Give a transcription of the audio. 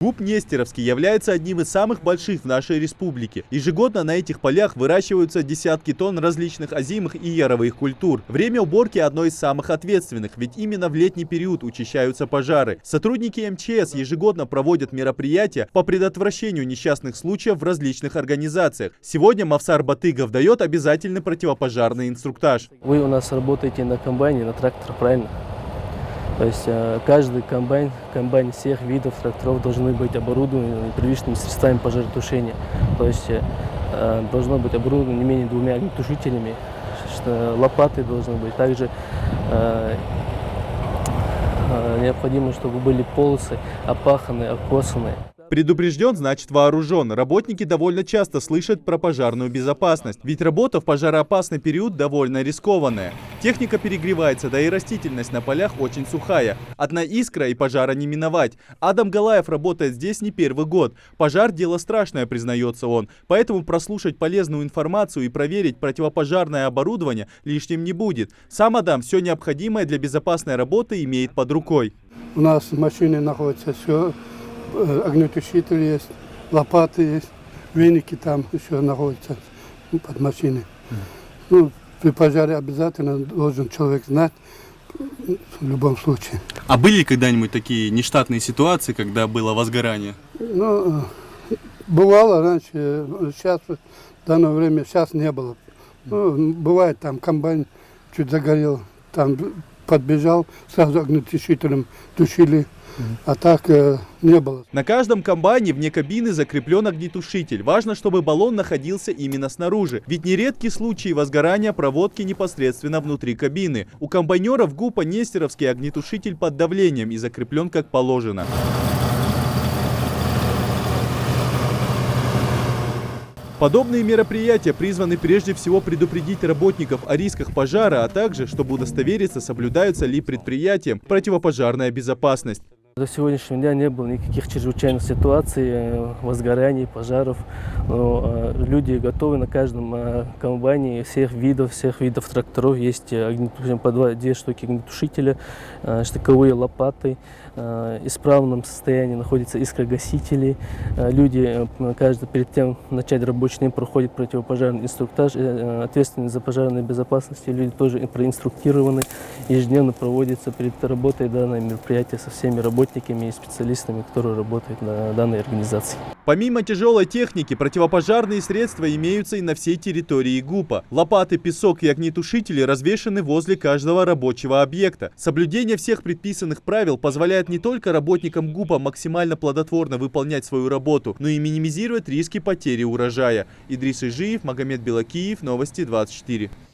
ГУП Нестеровский является одним из самых больших в нашей республике. Ежегодно на этих полях выращиваются десятки тонн различных озимых и яровых культур. Время уборки одно из самых ответственных, ведь именно в летний период учащаются пожары. Сотрудники МЧС ежегодно проводят мероприятия по предотвращению несчастных случаев в различных организациях. Сегодня Мавсар Батыгов дает обязательный противопожарный инструктаж. Вы у нас работаете на комбайне, на тракторе, правильно? То есть каждый комбайн всех видов тракторов должны быть оборудованы первичными средствами пожаротушения. То есть должно быть оборудовано не менее 2 огнетушителями, лопаты должны быть. Также необходимо, чтобы были полосы опаханные, окосанные. Предупрежден, значит вооружен. Работники довольно часто слышат про пожарную безопасность, ведь работа в пожароопасный период довольно рискованная. Техника перегревается, да и растительность на полях очень сухая. Одна искра и пожара не миновать. Адам Галаев работает здесь не первый год. Пожар – дело страшное, признается он. Поэтому прослушать полезную информацию и проверить противопожарное оборудование лишним не будет. Сам Адам все необходимое для безопасной работы имеет под рукой. У нас в машине находится все. Огнетушитель есть, лопаты есть, веники там еще находятся под машиной. При пожаре обязательно должен человек знать в любом случае. А были когда-нибудь такие нештатные ситуации, когда было возгорание? Бывало раньше, сейчас в данное время сейчас не было. Бывает, там комбайн чуть загорел, там подбежал, сразу огнетушителем тушили. А так не было. На каждом комбайне вне кабины закреплен огнетушитель. Важно, чтобы баллон находился именно снаружи. Ведь нередки случаи возгорания проводки непосредственно внутри кабины. У комбайнеров ГУПа Нестеровский огнетушитель под давлением и закреплен как положено. Подобные мероприятия призваны прежде всего предупредить работников о рисках пожара, а также, чтобы удостовериться, соблюдаются ли предприятием противопожарная безопасность. До сегодняшнего дня не было никаких чрезвычайных ситуаций, возгораний, пожаров. Но люди готовы на каждом комбайне всех видов тракторов. Есть по 2 штуки огнетушителя, штыковые лопаты. В исправном состоянии находятся искрогасители. Люди, каждый перед тем начать рабочий день проходит противопожарный инструктаж. Ответственные за пожарную безопасность люди тоже проинструктированы. Ежедневно проводится перед работой данное мероприятие со всеми работниками и специалистами, которые работают на данной организации. Помимо тяжелой техники, противопожарные средства имеются и на всей территории ГУПа. Лопаты, песок и огнетушители развешаны возле каждого рабочего объекта. Соблюдение всех предписанных правил позволяет не только работникам ГУПа максимально плодотворно выполнять свою работу, но и минимизировать риски потери урожая. Идрис Ижиев, Магомед Белакиев, Новости 24.